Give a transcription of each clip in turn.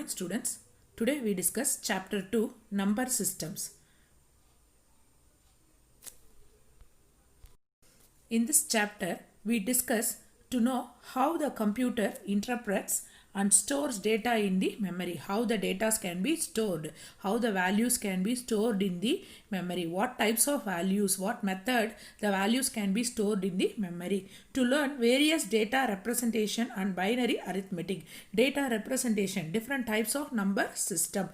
morning students. Today we discuss chapter 2 number systems. In this chapter we discuss to know how the computer interprets and stores data in the memory, how the data can be stored, how the values can be stored in the memory, what types of values, what method the values can be stored in the memory. To learn various data representation and binary arithmetic, data representation, different types of number system,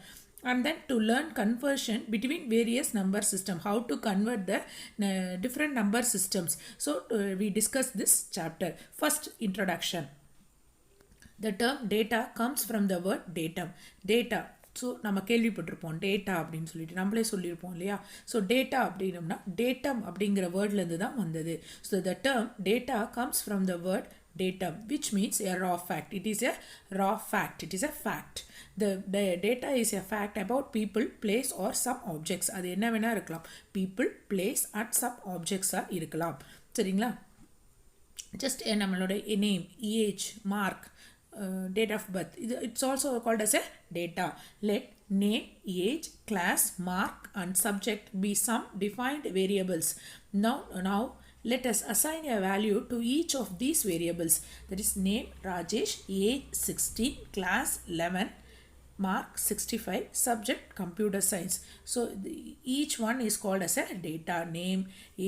and then to learn conversion between various number system, how to convert the different number systems. So we discuss this chapter. First, introduction. The term data comes from the word datum. Data. So நம்ம கேள்விப்பட்டிருப்போம் data அப்படின்னு சொல்லிட்டு நம்மளே சொல்லியிருப்போம் இல்லையா. So data அப்படின்னம்னா datum அப்படிங்கிற வேர்ட்லேருந்து தான் வந்தது. So the term data comes from the word datum, which means a raw fact. It is a raw fact. It is a fact. The data is a fact about people, place or some objects. அது என்ன வேணா இருக்கலாம். People, place and some objects இருக்கலாம். சரிங்களா? Just நம்மளோட name, age, mark, date of birth. It's also called as a data. Let name, age, class, mark and subject be some defined variables. Now let us assign a value to each of these variables. That is name Rajesh, age 16, class 11, mark 65, subject computer science. So each one is called as a data. Name,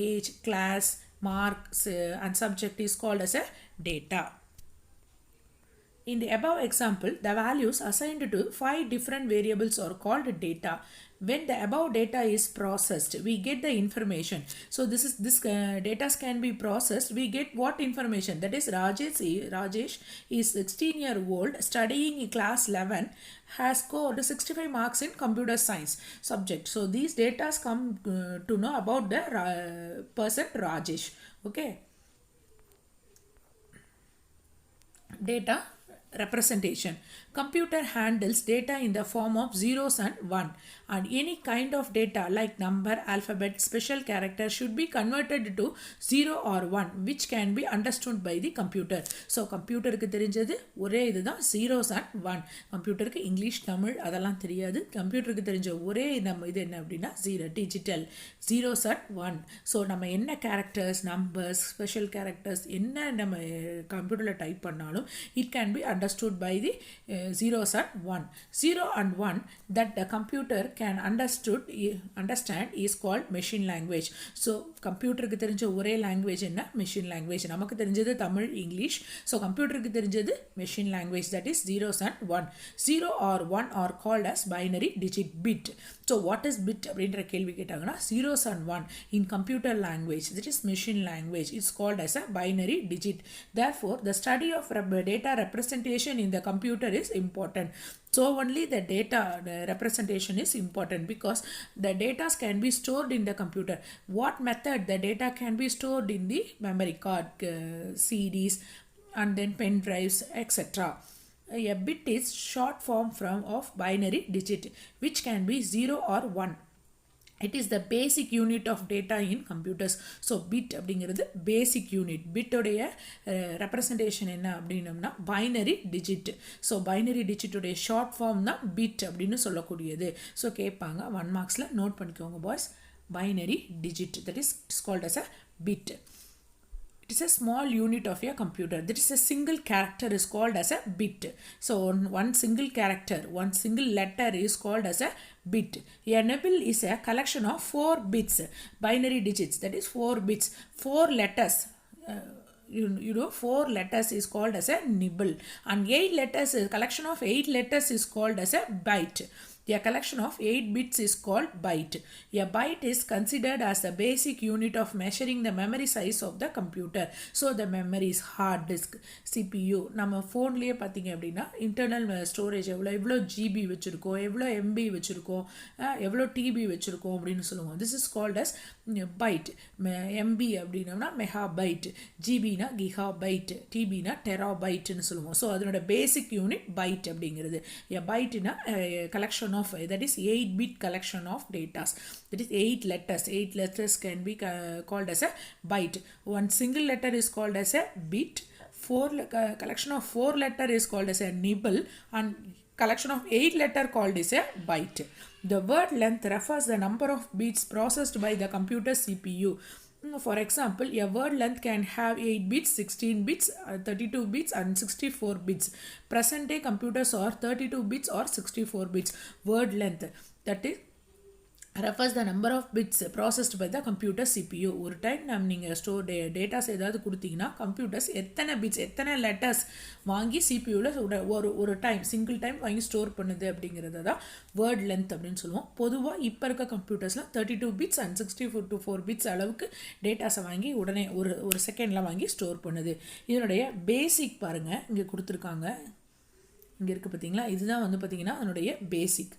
age, class, marks and subject is called as a data. In the above example, the values assigned to 5 different variables are called data. When the above data is processed, we get the information. So this data can be processed. We get what information? That is Rajesh is 16-year-old studying in class 11, has scored 65 marks in computer science subject. So these data come to know about the person Rajesh. Okay. Data representation. Computer handles data in the form of zeros and one, and any kind of data like number, alphabet, special character should be converted to 0 or 1, which can be understood by the computer. So computer க்கு தெரிஞ்சது ஒரே இதுதான் zeros and 1. கம்ப்யூட்டருக்கு English Tamil அதெல்லாம் தெரியாது. கம்ப்யூட்டருக்கு தெரிஞ்ச ஒரே நம்ம இது என்ன அப்படின்னா டிஜிட்டல் zeros and 1. ஸோ நம்ம என்ன கேரக்டர்ஸ், நம்பர்ஸ், ஸ்பெஷல் கேரக்டர்ஸ் என்ன நம்ம கம்ப்யூட்டரில் டைப் பண்ணாலும் it can be understood by the zeros and 1. 0 and 1 that the computer can understand is called machine language. So கம்ப்யூட்டருக்கு தெரிஞ்ச ஒரே லாங்குவேஜ் என்ன? Machine language. நமக்கு தெரிஞ்சது தமிழ், இங்கிலீஷ். ஸோ கம்ப்யூட்டருக்கு தெரிஞ்சது machine language, that is zeros and 1. 0 or 1 are called as binary digit bit. So what is bit அப்படின்ற கேள்வி கேட்டாங்கன்னா zeros and 1 in computer language, that is machine language, is called as a binary digit. Therefore the study of data representation in the computer is important. So only the data representation is important because the data can be stored in the computer. What method the data can be stored in the memory card, CDs and then pen drives, etc. A bit is short form of binary digit, which can be 0 or 1. It is the basic unit of data in computers. So bit அப்படிங்கிறது basic unit. bit உடைய representation என்ன அப்படின்னம்னா binary digit. So binary digit உடைய short form தான் bit அப்படின்னு சொல்லக்கூடியது. So கேட்பாங்க 1 marksல note பண்ணிக்கோங்க boys. binary digit, that is called as a bit. It is a small unit of your computer. That is a single character is called as a bit. So one single character, one single letter is called as a bit. A nibble is a collection of 4 bits, binary digits, that is 4 bits, 4 letters. You know 4 letters is called as a nibble, and 8 letters, a collection of 8 letters is called as a byte. A collection of 8 bits is called byte. A byte is considered as the basic unit of measuring the memory size of the computer. So the memory is hard disk, CPU. நம்ம ஃபோன்லேயே பார்த்தீங்க அப்படின்னா internal storage எவ்வளோ GB வச்சுருக்கோம், எவ்வளோ MP வச்சுருக்கோம், எவ்வளோ DP வச்சுருக்கோம் அப்படின்னு சொல்லுவோம். This is called as byte. MB அப்படின்னோம்னா மெகா பைட், ஜிபினா கிகா பைட், டிபினா டெரா பைட்னு சொல்லுவோம். ஸோ அதனோட பேசிக் யூனிட் பைட் அப்படிங்கிறது. பைட்னா collection of, that is 8-bit collection of data. That is 8 letters. 8 letters can be called as a byte. One single letter is called as a bit. Collection of 4 letter is called as a nibble, and collection of 8 letter called is a byte. The word length refers the number of bits processed by the computer CPU. For example, a word length can have 8 bits, 16 bits, 32 bits and 64 bits. Present day computers are 32 bits or 64 bits. Word length, that is refers the number of bits processed by the computer CPU. ஒரு time நீங்கள் store datas ஏதாவது கொடுத்தீங்கன்னா computers எத்தனை bits எத்தனை letters வாங்கி சிபியூவில் ஒரு time single time வாங்கி store பண்ணுது அப்படிங்கிறத தான் வேர்ட் லென்த் அப்படின்னு சொல்லுவோம். பொதுவாக இப்போ இருக்க கம்ப்யூட்டர்ஸ்லாம் 32 பிட்ஸ் அண்ட் 64 பிட்ஸ் அளவுக்கு டேட்டாஸை வாங்கி உடனே ஒரு செகண்டில் வாங்கி ஸ்டோர் பண்ணுது. இதனுடைய பேசிக் பாருங்கள் இங்கே கொடுத்துருக்காங்க, இங்கே இருக்குது பார்த்தீங்களா, இதுதான் வந்து பார்த்தீங்கன்னா அதனுடைய பேசிக்.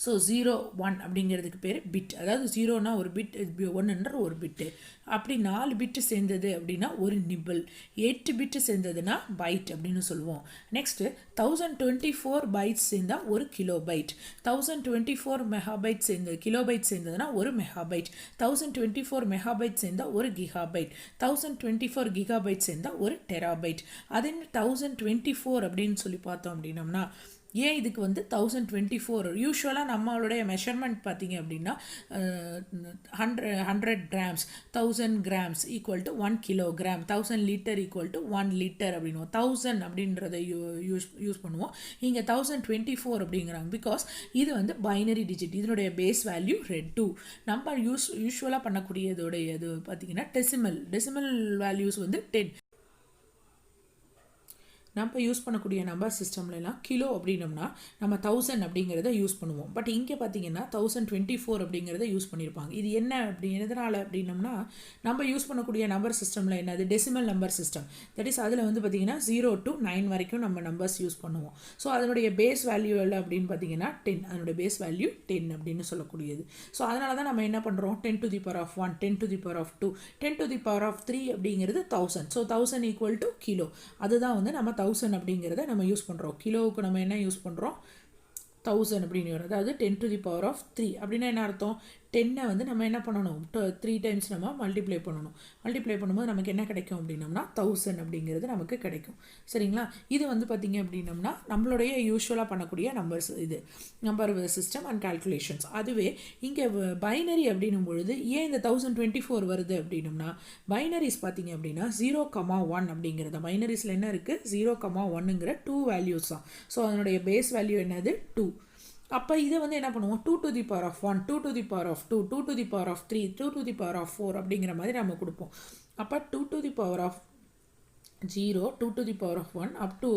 ஸோ 0 1 அப்படிங்கிறதுக்கு பேர் பிட், அதாவது 0னா ஒரு பிட், 1ன்ற ஒரு பிட்டு, அப்படி 4 பிட்டு சேர்ந்தது அப்படின்னா ஒரு நிபிள், 8 பிட்டு சேர்ந்ததுன்னா பைட் அப்படின்னு சொல்லுவோம். நெக்ஸ்ட்டு 1024 பைட்ஸ் சேர்ந்தால் ஒரு கிலோபைட், 1024 மெகாபைட் சேர்ந்தது கிலோபைட் சேர்ந்ததுன்னா ஒரு மெகாபைட், 1024 மெகாபைட் சேர்ந்தால் ஒரு கிகாபைட், 1024 கிகாபைட் சேர்ந்தால் ஒரு டெராபைட். அதே 1024 அப்படின்னு சொல்லி பார்த்தோம் அப்படின்னம்னா ஏன் இதுக்கு வந்து 1024 யூஸ்வலாக நம்மளுடைய மெஷர்மெண்ட் பார்த்தீங்க அப்படின்னா 100 grams 1000 grams equal to 1 kilogram, 1000 litre equal to 1 litre அப்படின்னுவோம். 1000 அப்படின்றத யூஸ் பண்ணுவோம். இங்கே 1024 அப்படிங்கிறாங்க பிகாஸ் இது வந்து பைனரி டிஜிட், இதனுடைய பேஸ் வேல்யூ 2. நம்ம யூஸ்வலாக பண்ணக்கூடியதோடைய இது பார்த்தீங்கன்னா டெசிமல் வேல்யூஸ் வந்து 10. நம்ம யூஸ் பண்ணக்கூடிய நம்பர் சிஸ்டம்லாம் கிலோ அப்படின்னம்னா நம்ம 1000 அப்படிங்கிறத யூஸ் பண்ணுவோம். பட் இங்கே பார்த்தீங்கன்னா 1024 அப்படிங்கிறத யூஸ் பண்ணியிருப்பாங்க. இது என்ன எதனால் அப்படின்னம்னா நம்ம யூஸ் பண்ணக்கூடிய நம்பர் சிஸ்டமில் என்னது decimal number system, that is அதில் வந்து பார்த்தீங்கன்னா 0 to 9 வரைக்கும் நம்ம நம்பர்ஸ் யூஸ் பண்ணுவோம். ஸோ அதனுடைய பேஸ் வேல்யூ எல்லாம் அப்படின்னு பார்த்தீங்கன்னா 10, அதனுடைய பேஸ் வேல்யூ 10 அப்படின்னு சொல்லக்கூடியது. ஸோ அதனால தான் நம்ம என்ன பண்ணுறோம் 10 to the power of 1, 10 to the power of 2, 10 to the power of 3 அப்படிங்கிறது 1000. ஸோ 1000 ஈக்குவல் டு கிலோ, அதுதான் வந்து நம்ம 1000 அப்படிங்கிறத நம்ம யூஸ் பண்ணுறோம். கிலோவுக்கு நம்ம என்ன யூஸ் பண்ணுறோம் 1000 அப்படின்னு வரும், அதாவது 10 to the power of 3 அப்படின்னா என்ன அர்த்தம் 10 வந்து நம்ம என்ன பண்ணணும் 3 டைம்ஸ் நம்ம மல்டிப்ளை பண்ணணும். மல்டிப்ளை பண்ணும்போது நமக்கு என்ன கிடைக்கும் அப்படின்னம்னா 1000 அப்படிங்கிறது நமக்கு கிடைக்கும். சரிங்களா, இது வந்து பார்த்திங்க அப்படின்னம்னா நம்மளுடைய யூஸ்வலாக பண்ணக்கூடிய நம்பர்ஸ், இது நம்பர் சிஸ்டம் அண்ட் கால்குலேஷன்ஸ். அதுவே இங்கே பைனரி அப்படின்னும் பொழுது ஏன் இந்த 1024 வருது அப்படின்னம்னா பைனரிஸ் பார்த்திங்க அப்படின்னா 0,1 அப்படிங்கிறது பைனரிஸில் என்ன இருக்குது 0,1ங்கிற 2 வேல்யூஸ் தான். ஸோ அதனுடைய பேஸ் வேல்யூ என்னது 2. அப்போ இதை வந்து என்ன பண்ணுவோம் 2 to the power of 1, 2 to the power of 2, 2 to the power of 3, 2 to the power of 4 அப்படிங்கிற மாதிரி நம்ம கொடுப்போம். அப்போ 2 to the power of 0, 2 to the power of 1 up to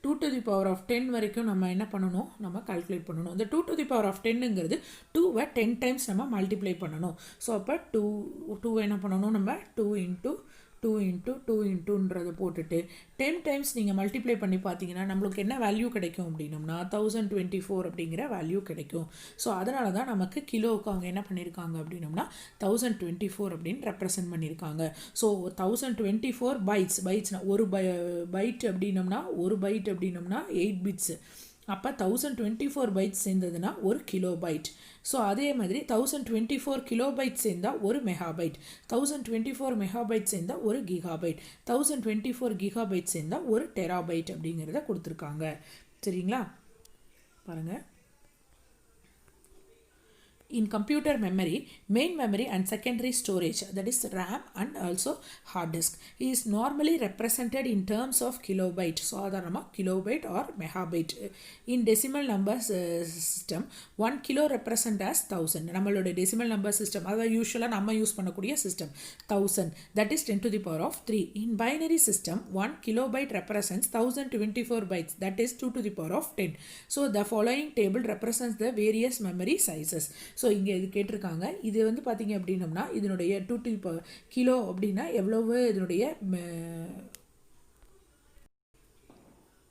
2 to the power of 10 வரைக்கும் நம்ம என்ன பண்ணணும் நம்ம கால்குலேட் பண்ணணும். இந்த 2 to the power of 10ங்கிறது 2வை 10 times நம்ம மல்டிப்ளை பண்ணணும். ஸோ அப்போ 2 என்ன பண்ணணும் நம்ம 2 into 2 into 2 intoன்றதை போட்டுட்டு 10 டைம்ஸ் நீங்கள் மல்டிப்ளை பண்ணி பார்த்தீங்கன்னா நம்மளுக்கு என்ன வேல்யூ கிடைக்கும் அப்படின்னம்னா 1024 அப்படிங்கிற வேல்யூ கிடைக்கும். ஸோ அதனால தான் நமக்கு கிலோவுக்கு அவங்க என்ன பண்ணியிருக்காங்க அப்படின்னம்னா 1024 அப்படின்னு ரெப்ரசன்ட் பண்ணியிருக்காங்க. ஸோ 1024 பைட்ஸ்னால் ஒரு பைட் அப்படின்னம்னா 8 பிட்ஸு. அப்போ 1024 பைட்ஸ் சேர்ந்ததுன்னா ஒரு கிலோபைட். ஸோ அதே மாதிரி 1024 கிலோபைட் சேர்ந்தால் ஒரு மெகாபைட், 1024 மெகாபைட் சேர்ந்தால் ஒரு கிகாபைட், 1024 கிகாபைட் சேர்ந்தால் ஒரு டெராபைட் அப்படிங்கிறத கொடுத்துருக்காங்க. சரிங்களா, பாருங்கள். In computer memory, main memory and secondary storage, that is RAM and also hard disk, is normally represented in terms of kilobyte. So adharama kilobyte or megabyte. In decimal numbers system 1 kilo represent as 1000. நம்மளோட decimal number system அதாவது யூஸ்வலாக நம்ம use பண்ணக்கூடிய system 1000, that is 10 to the power of 3. In binary system 1 kilobyte represents 1024 bytes, that is 2 to the power of 10. So the following table represents the various memory sizes. So இங்கே இது கேட்டிருக்காங்க. இது வந்து பார்த்திங்க அப்படின்னம்னா இதனுடைய 2 கிலோ அப்படின்னா எவ்வளவு இதனுடைய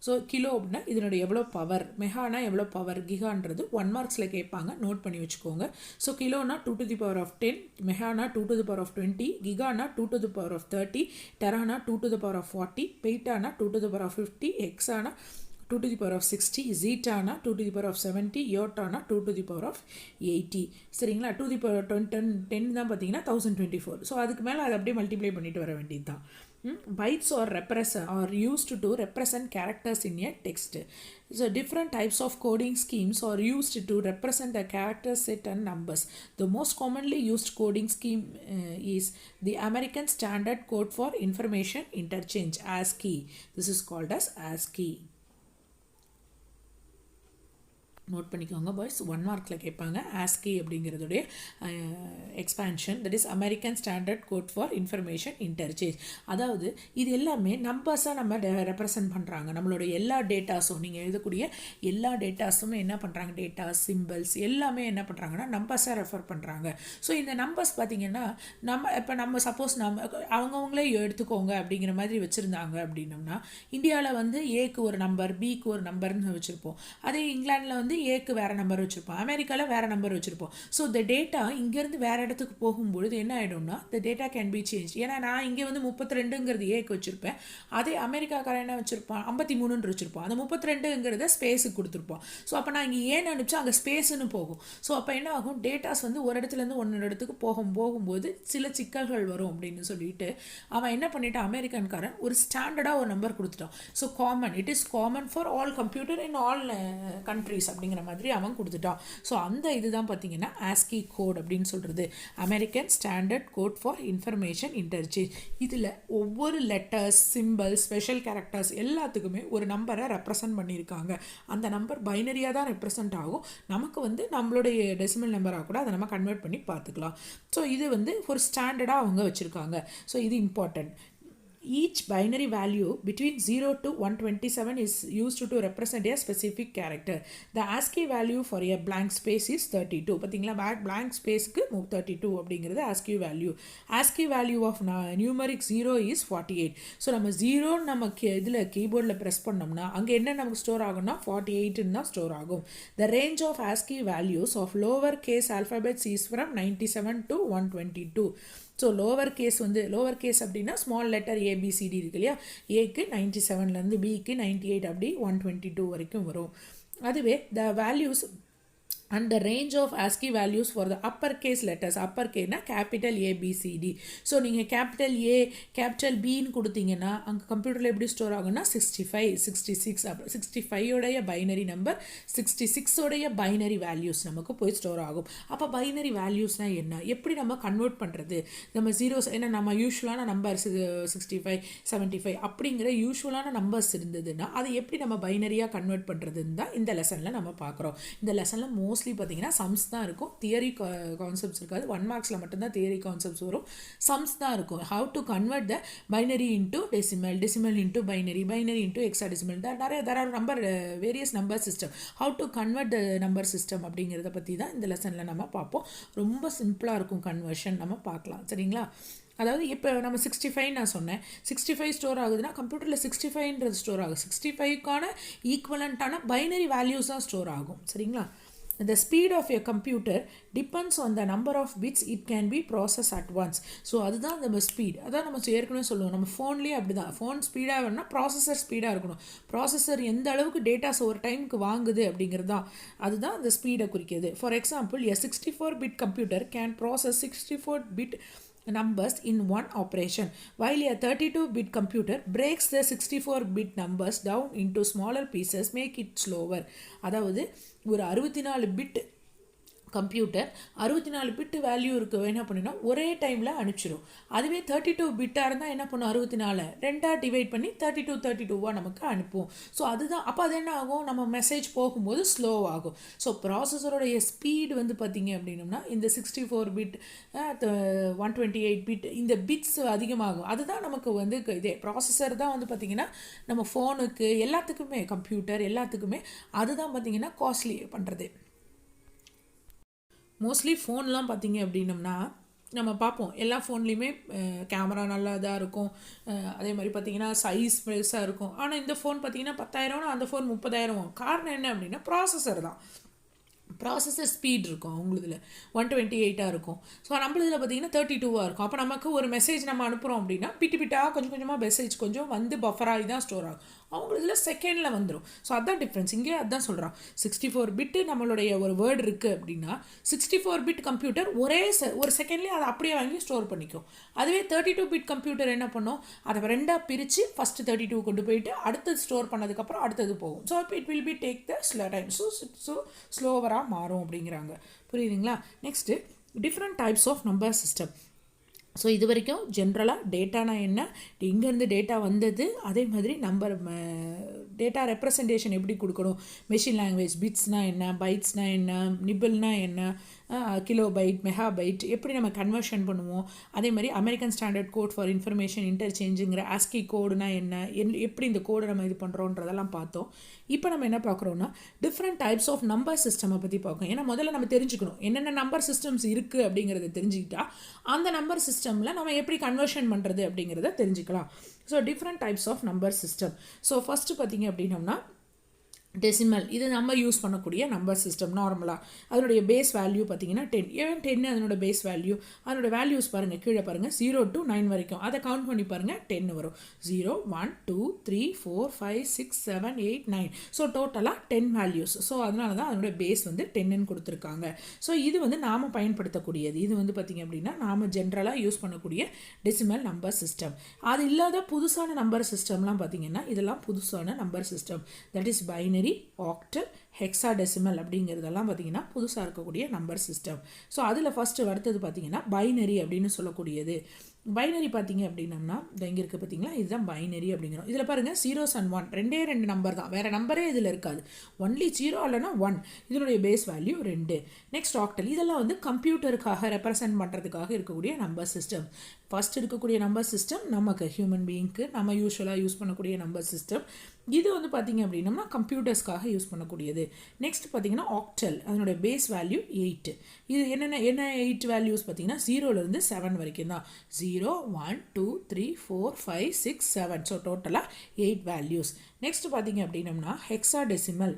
ஸோ கிலோ அப்படின்னா இதனுடைய எவ்வளோ பவர், மெகானா எவ்வளோ பவர், கிகான்றது 1 மார்க்ஸில் கேட்பாங்க, நோட் பண்ணி வச்சுக்கோங்க. ஸோ கிலோனா 2 to the power of 10, மெகானா 2 to the power of 20, கிகானா 2 to the power of 30, டெரானா 2 to the power of 40, பெய்டானா 2 to the power of 50, எக்ஸானா 2 to the power of 60, zeta-na 2 to the power of 70, iota-na 2 to the power of 80. சரிங்களா 2 to the power 10 தான் பார்த்தீங்கன்னா 1024. So அதுக்கு மேலே அதை அப்படியே மல்டிப்ளை பண்ணிட்டு வர வேண்டியது தான். Bytes are used to represent characters in a text. So different types of coding schemes are used to represent the character set and numbers. The most commonly used coding scheme is the American Standard Code for Information Interchange, ASCII. This is called as ASCII. Note பண்ணிக்கோங்க boys, 1 மார்க்கில் கேட்பாங்க. ASCII அப்படிங்கிறதுடைய expansion, that is American standard code for information interchange. அதாவது இது எல்லாமே நம்பர்ஸாக நம்ம represent பண்ணுறாங்க. நம்மளோட எல்லா டேட்டாஸும், நீங்கள் எழுதக்கூடிய எல்லா டேட்டாஸுமே என்ன பண்ணுறாங்க, டேட்டாஸ், சிம்பிள்ஸ் எல்லாமே என்ன பண்ணுறாங்கன்னா நம்பர்ஸாக ரெஃபர் பண்ணுறாங்க. ஸோ இந்த நம்பர்ஸ் பார்த்திங்கன்னா நம்ம சப்போஸ் அவங்கவுங்களே எடுத்துக்கோங்க அப்படிங்கிற மாதிரி வச்சுருந்தாங்க அப்படின்னோம்னா, இந்தியாவில் வந்து ஏக்கு ஒரு நம்பர், பிக்கு ஒரு நம்பர்னு வச்சுருப்போம். அதே இங்கிலாண்டில் வந்து ஏக்கு வேறு நம்பர் வச்சுருப்போம், அமெரிக்காவில் வேறு நம்பர் வச்சுருப்போம். ஸோ இந்த டேட்டா இங்கேருந்து வேறு இடத்துக்கு போகும்பொழுது என்ன ஆகிடும்னா, the data can be change. ஏன்னா நான் இங்கே வந்து 32ங்கிறது ஏக்கு வச்சுருப்பேன், அதே அமெரிக்காக்காரன் என்ன வச்சுருப்பான் 53 வச்சுருப்போம். அந்த 32ங்கிறத ஸ்பேஸுக்கு கொடுத்துருப்போம். ஸோ அப்போ நான் இங்கே ஏன்னு அனுப்பிச்சா அங்கே ஸ்பேஸுன்னு போகும். ஸோ அப்போ என்ன ஆகும், டேட்டாஸ் வந்து ஒரு இடத்துலேருந்து ஒன்று இடத்துக்கு போகும்போது சில சிக்கல்கள் வரும் அப்படின்னு சொல்லிட்டு அவன் என்ன பண்ணிட்டான், அமெரிக்கன்காரன் ஒரு ஸ்டாண்டர்டாக ஒரு நம்பர் கொடுத்துட்டான். So common, it is common for all computer in all countries அப்படிங்கிற மாதிரி அவன் கொடுத்துட்டான். ஸோ அந்த இதுதான் பார்த்தீங்கன்னா ASCII கோட் அப்படின்னு சொல்கிறது, American standard code for information interchange. இதில் ஒவ்வொரு லெட்டர்ஸ், சிம்பிள், ஸ்பெஷல் கேரக்டர்ஸ் எல்லாத்துக்குமே ஒரு நம்பரை ரெப்ரசன்ட் பண்ணியிருக்காங்க. அந்த நம்பர் பைனரியாக தான் ரெப்ரசன்ட் ஆகும். நமக்கு வந்து நம்மளுடைய டெசிமல் நம்பராக கூட அதை நம்ம கன்வெர்ட் பண்ணி பார்த்துக்கலாம். ஸோ இது வந்து ஒரு ஸ்டாண்டர்டாக அவங்க வச்சுருக்காங்க. ஸோ இது important. Each binary value between 0 to 127 is used to represent a specific character. The ASCII value for a blank space is 32. பார்த்தீங்களா, blank spaceக்கு 32 அப்படிங்கிறது ASCII value. ASCII value of numeric 0 is 48. So நம்ம 0 நம்ம இதில் கீபோர்டில் press பண்ணோம்னா அங்கே என்ன நமக்கு ஸ்டோர் ஆகும்னா 48 தான் ஸ்டோர் ஆகும். The range of ASCII values of lower case alphabets is from 97 to 122. So lower case அப்படின்னா ஸ்மால் லெட்டர் ஏபிசிடி இருக்கு இல்லையா, ஏக்கு 97லேருந்து பிக்கு 98 அப்படி 122 வரைக்கும் வரும். அதுவே the values and the range of ASCII values for the uppercase letters, uppercase na capital A B C D. So நீங்கள் கேபிட்டல் ஏ கேபிட்டல் பின்னு கொடுத்தீங்கன்னா அங்கே கம்ப்யூட்டரில் எப்படி ஸ்டோர் ஆகும்னா 65, 66 அப்புறம் 65 பைனரி நம்பர், 66 பைனரி வேல்யூஸ் நமக்கு போய் ஸ்டோர் ஆகும். அப்போ பைனரி வேல்யூஸ்னால் என்ன, எப்படி நம்ம கன்வெர்ட் பண்ணுறது, நம்ம ஜீரோஸ் ஏன்னா நம்ம யூஸ்வலான நம்பர்ஸ் 65, 75 அப்படிங்கிற யூஸ்வலான நம்பர்ஸ் இருந்ததுன்னா அதை எப்படி நம்ம பைனரியாக கன்வெர்ட் பண்ணுறதுன்னு தான் இந்த லெசனில் நம்ம பார்க்குறோம். இந்த லெசனில் மோஸ்ட்லி பார்த்தீங்கன்னா சம்ஸ் தான் இருக்கும், தியரி கான்செப்ட்ஸ் இருக்காது. 1 மார்க்ஸில் மட்டும்தான் தியரி கான்செப்ட்ஸ் வரும், சம்ஸ் தான் இருக்கும். How to convert the binary into decimal into binary into hexadecimal, நிறைய number various number system, how to convert the number system அப்படிங்கிறத பற்றி தான் இந்த லெசனில் நம்ம பார்ப்போம். ரொம்ப சிம்பிளாக இருக்கும் கன்வர்ஷன், நம்ம பார்க்கலாம். சரிங்களா, அதாவது இப்போ நம்ம 65 நான் சொன்னேன், 65 ஸ்டோர் ஆகுதுன்னா கம்ப்யூட்டரில் 65ன்றது ஸ்டோர் ஆகும். 65க்கான ஈக்குவலண்ட்டான பைனரி வேல்யூஸ் தான் ஸ்டோர் ஆகும். சரிங்களா, the speed of a computer depends on the number of bits it can be processed at once. So அதுதான் நம்ம ஸ்பீட், அதான் நம்ம ஏற்கனவே சொல்லுவோம். நம்ம ஃபோன்லேயே அப்படி தான், ஃபோன் ஸ்பீடாக வேணும்னா ப்ராசஸர் ஸ்பீடாக இருக்கணும். ப்ராசஸர் எந்த அளவுக்கு டேட்டாஸ் ஒரு டைமுக்கு வாங்குது அப்படிங்கிறது தான், அதுதான் அந்த ஸ்பீடை குறிக்கிறது. For example, a 64-bit computer can process 64-bit numbers in one operation, while a 32-bit computer breaks the 64-bit numbers down into smaller pieces, make it slower. அதாவது ஒரு 64 பிட் கம்ப்யூட்டர் 64 பிட் வேல்யூ இருக்கு என்ன பண்ணினா ஒரே டைமில் அனுப்பிச்சிடும். அதுவே 32 பிட்டாக இருந்தால் என்ன பண்ணும், 64 2ஆக டிவைட் பண்ணி 32 நமக்கு அனுப்பும். ஸோ அதுதான், அப்போ அது என்ன ஆகும், நம்ம மெசேஜ் போகும்போது ஸ்லோ ஆகும். ஸோ ப்ராசஸரோடைய ஸ்பீடு வந்து பார்த்திங்க அப்படின்னோம்னா இந்த 64 பிட் 128 பிட் இந்த பிட்ஸ் அதிகமாகும். அதுதான் நமக்கு வந்து இதே ப்ராசஸர் தான் வந்து பார்த்திங்கன்னா நம்ம ஃபோனுக்கு எல்லாத்துக்குமே, கம்ப்யூட்டர் எல்லாத்துக்குமே அதுதான் பார்த்திங்கன்னா காஸ்ட்லி பண்ணுறது. மோஸ்ட்லி ஃபோன்லாம் பார்த்திங்க அப்படின்னம்னா நம்ம பார்ப்போம் எல்லா ஃபோன்லேயுமே கேமரா நல்லா இதாக இருக்கும், அதே மாதிரி பார்த்திங்கன்னா சைஸ் பெருசாக இருக்கும். ஆனால் இந்த ஃபோன் பார்த்திங்கன்னா 10,000, அந்த ஃபோன் 30,000. காரணம் என்ன அப்படின்னா ப்ராசஸர் தான். ப்ராசஸர் ஸ்பீட் இருக்கும் அவங்களுதில் 128 இருக்கும். ஸோ நம்மளதில் பார்த்திங்கன்னா 32 இருக்கும். அப்போ நமக்கு ஒரு மெசேஜ் நம்ம அனுப்புகிறோம் அப்படின்னா பிட்டாக கொஞ்சம் கொஞ்சமாக மெசேஜ் கொஞ்சம் வந்து பஃபராகி தான் ஸ்டோர் ஆகும். அவங்களுக்கு செகண்டில் வந்துடும். ஸோ அதுதான் டிஃப்ரென்ஸ். இங்கே அதுதான் சொல்கிறான். 64 பிட்டு நம்மளுடைய ஒரு வேர்டு இருக்குது அப்படின்னா 64 பிட் கம்ப்யூட்டர் ஒரு செகண்ட்லேயே அதை அப்படியே வாங்கி ஸ்டோர் பண்ணிக்கும். அதுவே 32 பிட் கம்ப்யூட்டர் என்ன பண்ணும், அதை ரெண்டாக பிரித்து ஃபஸ்ட்டு 32 கொண்டு போயிட்டு அடுத்தது ஸ்டோர் பண்ணதுக்கப்புறம் அடுத்தது போகும். So it will be take the slow time. So ஸ்லோவராக மாறும் அப்படிங்கிறாங்க. புரியுதுங்களா? Next different types of number system. So இது வரைக்கும் ஜென்ரலாக டேட்டானா என்ன, எங்கேருந்து டேட்டா வந்தது, அதே மாதிரி நம்பர் டேட்டா ரெப்ரசன்டேஷன் எப்படி கொடுக்கணும், மெஷின் லாங்குவேஜ், பிட்ஸ்னால் என்ன, பைட்ஸ்னால் என்ன, நிபிள்னால் என்ன, கிலோ பைட், மெகா பைட், எப்படி நம்ம கன்வர்ஷன் பண்ணுவோம், அதே மாதிரி American standard code for information இன்டர்சேஞ்சுங்கிற ஆஸ்கி கோடுனா என்ன, எப்படி இந்த கோடை நம்ம இது பண்ணுறோன்றதெல்லாம் பார்த்தோம். இப்போ நம்ம என்ன பார்க்குறோன்னா டிஃப்ரெண்ட் டைப்ஸ் ஆஃப் நம்பர் சிஸ்டமை பற்றி பார்க்கணும். ஏன்னா முதல்ல நம்ம தெரிஞ்சுக்கணும் என்னென்ன நம்பர் சிஸ்டம்ஸ் இருக்குது அப்படிங்கிறத தெரிஞ்சுக்கிட்டா அந்த நம்பர் சிஸ்டமில் நம்ம எப்படி கன்வர்ஷன் பண்ணுறது அப்படிங்கிறத தெரிஞ்சுக்கலாம். So different types of number system. So first பார்த்தீங்க அப்படின்னம்னா டெசிமல். இது நம்ம யூஸ் பண்ணக்கூடிய நம்பர் சிஸ்டம். நார்மலாக அதனுடைய பேஸ் வேல்யூ பார்த்தீங்கன்னா 10. ஏன் 10 அதனோட பேஸ் வேல்யூ, அதனோட வேல்யூஸ் பாருங்கள், கீழே பாருங்கள் 0 to 9 வரைக்கும். அதை கவுண்ட் பண்ணி பாருங்கள், 10 வரும். 0 1 2 3 4 5 6 7 8 9. ஸோ டோட்டலாக 10 வேல்யூஸ். ஸோ அதனால தான் அதனோட பேஸ் 10ன்னு கொடுத்துருக்காங்க. ஸோ இது நாம் பயன்படுத்தக்கூடியது. இது பார்த்திங்க அப்படின்னா நாம் ஜென்ரலாக யூஸ் பண்ணக்கூடிய டெசிமல் நம்பர் சிஸ்டம். அது இல்லாத புதுசான நம்பர் சிஸ்டம்லாம் பார்த்திங்கன்னா இதெல்லாம் புதுசான number system. That is binary, octal, hexadecimal அப்படிங்கிறதெல்லாம் பார்த்தீங்கன்னா புதுசாக இருக்கக்கூடிய நம்பர் சிஸ்டம். ஸோ அதில் ஃபஸ்ட்டு அடுத்தது பார்த்தீங்கன்னா பைனரி அப்படின்னு சொல்லக்கூடியது. பைனரி பார்த்தீங்க அப்படின்னம்னா இங்கே இருக்குது பார்த்தீங்களா, இதுதான் பைனரி அப்படிங்கிறோம். இதில் பாருங்கள் 0s and 1 2 நம்பர் தான், வேறு நம்பரே இதில் இருக்காது. ஒன்லி 0 இல்லைனா 1. இதனுடைய பேஸ் வேல்யூ 2. Next octal. இதெல்லாம் கம்ப்யூட்டருக்காக ரெப்ரசன்ட் பண்ணுறதுக்காக இருக்கக்கூடிய நம்பர் சிஸ்டம். ஃபஸ்ட் இருக்கக்கூடிய நம்பர் சிஸ்டம் நமக்கு ஹியூமன் பீயிங்க்கு நம்ம யூஸ்வலாக யூஸ் பண்ணக்கூடிய நம்பர் சிஸ்டம். இது பார்த்தீங்க அப்படின்னம்னா கம்ப்யூட்டர்ஸ்க்காக யூஸ் பண்ணக்கூடியது. நெக்ஸ்ட் பார்த்தீங்கன்னா ஆக்டல். அதனுடைய பேஸ் வேல்யூ 8. இது என்ன 8 வேல்யூஸ் பார்த்தீங்கன்னா 0லேருந்து 7 வரைக்கும் தான். 0 1 2 3 4 5 6 7. ஸோ டோட்டலாக 8 வேல்யூஸ். நெக்ஸ்ட் பார்த்தீங்க அப்படின்னம்னா ஹெக்ஸாடெசிமல்.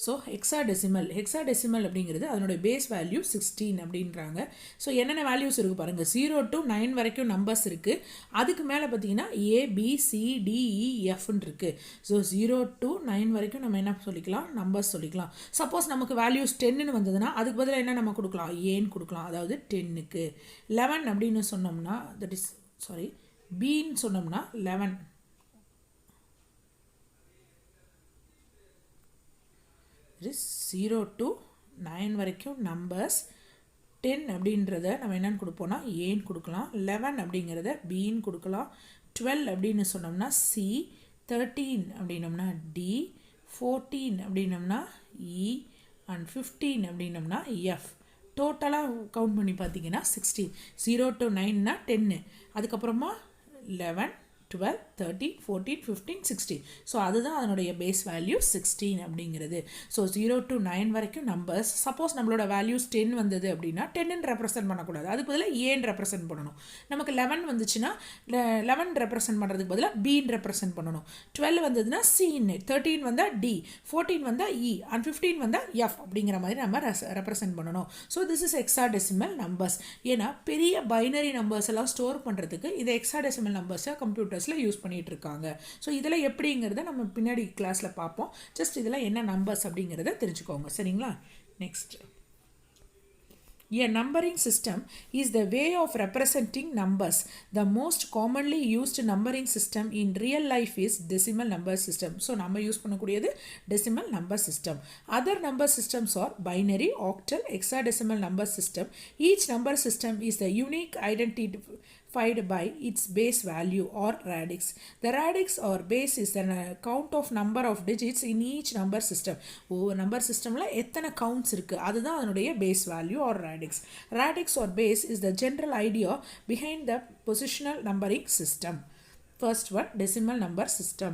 ஸோ ஹெக்ஸாடெசிமல் அப்படிங்கிறது அதனுடைய பேஸ் வேல்யூ 16 அப்படின்றாங்க. ஸோ என்னென்ன வேல்யூஸ் இருக்குது பாருங்கள், 0 to 9 வரைக்கும் நம்பர்ஸ் இருக்குது. அதுக்கு மேலே பார்த்தீங்கன்னா ABCDEFன்னு இருக்குது. ஸோ 0 to 9 வரைக்கும் நம்ம என்ன சொல்லிக்கலாம், நம்பர்ஸ் சொல்லிக்கலாம். சப்போஸ் நமக்கு வேல்யூஸ் 10ன்னு வந்ததுன்னா அதுக்கு பதிலாக என்ன நம்ம கொடுக்கலாம், ஏன்னு கொடுக்கலாம். அதாவது 10க்கு 11 அப்படின்னு சொன்னோம்னா பின்னு சொன்னோம்னா 11. 0 to 9 வரைக்கும் நம்பர்ஸ். 10 அப்படின்றத நம்ம என்னன்னு கொடுப்போம்னா ஏன்னு கொடுக்கலாம். 11 அப்படிங்கிறத பின்னு கொடுக்கலாம். 12 அப்படின்னு சொன்னோம்னா சி. 13 அப்படின்னோம்னா டி. 14 அப்படின்னோம்னா இ. அண்ட் 15 அப்படின்னோம்னா எஃப். டோட்டலாக கவுண்ட் பண்ணி பார்த்தீங்கன்னா 16. 0 to 9னா 10. அதுக்கப்புறமா 11 12 13 14 15 16. ஸோ அதுதான் அதனுடைய பேஸ் வேல்யூ 16 அப்படிங்கிறது. ஸோ 0 to 9 வரைக்கும் நம்பர்ஸ். சப்போஸ் நம்மளோட வேல்யூஸ் 10 வந்தது அப்படின்னா 10ன்னு ரெப்ரசென்ட் பண்ணக்கூடாது, அதுக்கு பதிலாக ஏன்னு ரெப்ரசென்ட் பண்ணணும். நமக்கு 11 வந்துச்சுன்னா 11 ரெப்ரசென்ட் பண்ணுறதுக்கு பதிலாக பின்னு ரெப்ரசென்ட் பண்ணணும். 12 வந்ததுன்னா சின்னு, 13 வந்தால் டி, 14 வந்தால் இ, அண்ட் 15 வந்தால் எஃப் அப்படிங்கிற மாதிரி நம்ம ரெப்ரசென்ட் பண்ணணும். So this is hexadecimal numbers. ஏன்னா பெரிய பைனரி நம்பர்ஸ் எல்லாம் ஸ்டோர் பண்ணுறதுக்கு இந்த ஹெக்ஸாடெசிமல் நம்பர்ஸை கம்ப்யூட்டர்ஸில் யூஸ் பண்ணிட்டு இருக்காங்க. ஸோ இதெல்லாம் எப்படிங்கிறத நம்ம பின்னாடி கிளாஸில் பார்ப்போம். ஜஸ்ட் இதெல்லாம் என்ன நம்பர்ஸ் அப்படிங்கிறத தெரிஞ்சுக்கோங்க, சரிங்களா? Next, a numbering system is the way of representing numbers. The most commonly used numbering system in real life is decimal number system. So நம்ம யூஸ் பண்ணக்கூடியது decimal number system. Other number systems are binary, octal, hexadecimal number system. Each number system is the unique identified by its base value or radix. The radix or base is the count of number of digits in each number system. ஒவ்வொரு number சிஸ்டமில் எத்தனை counts இருக்குது அதுதான் அதனுடைய base value or radix. Radix or base is the general idea behind the positional numbering system. First one, decimal number system.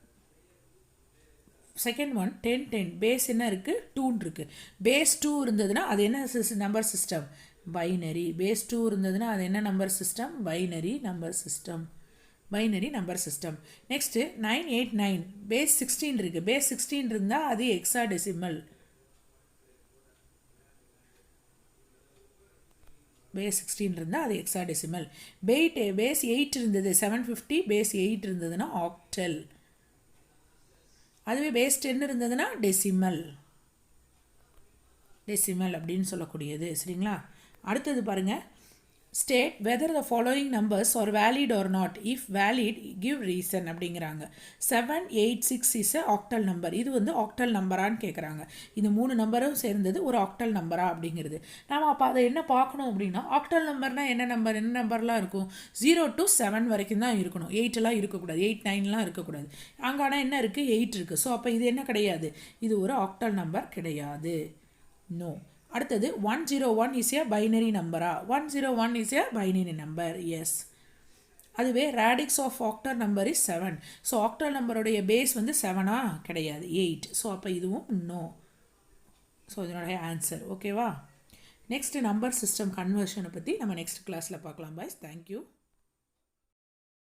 Second one 10 10 base என்ன இருக்குது 2 இருக்குது. Base 2 இருந்ததுன்னா அது என்ன நம்பர் சிஸ்டம் பைனரி. பேஸ் 2 இருந்ததுன்னா அது என்ன number system binary number system. Binary number system. Next 989 base 16 இருக்குது. பேஸ் 16 இருந்தால் அது ஹெக்ஸாடெசிமல். பேஸ் 16 இருந்தால் அது ஹெக்ஸாடெசிமல். பேஸ் 8 இருந்தது 750 பேஸ் 8 இருந்ததுன்னா ஆக்டல். அதுவே பேஸ் 10 இருந்ததுன்னா டெசிமல். டெசிமல் அப்படின்னு சொல்லக்கூடியது. சரிங்களா? அடுத்தது பாருங்கள், state whether the following numbers are valid or not. If valid give reason அப்படிங்கிறாங்க. 786 இஸ் அ ஆக்டல் நம்பர். இது வந்து ஆக்டல் நம்பரான்னு கேட்குறாங்க. இந்த 3 நம்பரும் சேர்ந்தது ஒரு ஆக்டல் நம்பரா அப்படிங்கிறது. நாம் அப்போ அதை என்ன பார்க்கணும் அப்படின்னா, ஆக்டல் நம்பர்னால் என்ன நம்பர்லாம் இருக்கும் 0 to 7 வரைக்கும் தான் இருக்கணும். 8எல்லாம் இருக்கக்கூடாது, 8 9லாம் இருக்கக்கூடாது. அங்கே ஆனால் என்ன இருக்குது 8 இருக்குது. ஸோ அப்போ இது என்ன கிடையாது, இது ஒரு ஆக்டல் நம்பர் கிடையாது. நோ. அடுத்தது 101 இஸ் ஏ பைனரி நம்பரா. 101 is a binary number. Yes. அதுவே radix of octal number is 7. So octal நம்பருடைய பேஸ் வந்து 7ஆ கிடையாது 8. ஸோ அப்போ இதுவும் நோ. ஸோ இதனுடைய ஆன்சர். ஓகேவா? நெக்ஸ்ட் நம்பர் சிஸ்டம் கன்வர்ஷனை பற்றி நம்ம நெக்ஸ்ட் கிளாஸில் பார்க்கலாம். Boys, thank you.